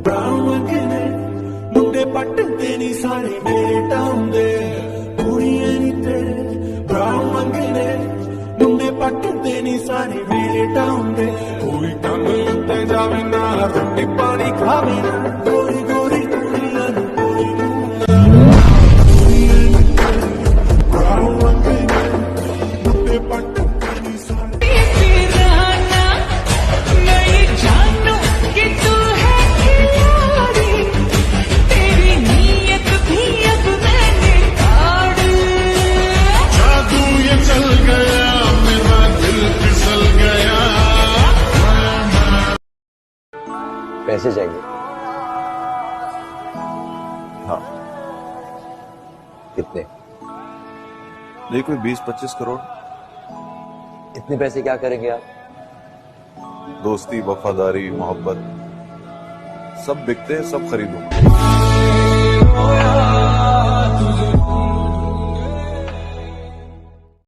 Brown मंगने मुंडे पटते नहीं सारे मेरे टाउन दे कुड़ियां नहीं तेरे ब्राउन मंगने मुंडे पटते नहीं सारे मेरे टाउन दे कोई काम उत्ते जावे ना रोटी पानी खावे ना गोरी गोरी कुड़ियां नूं कोई कुड़ियां नहीं तेरे ब्राउन मंगने मुंडे पटते नहीं सारे पैसे चाहिए? हाँ। कितने? नहीं, कोई 20-25 करोड़। इतने पैसे क्या करेंगे आप? दोस्ती, वफादारी, मोहब्बत सब बिकते हैं, सब खरीदूंगा।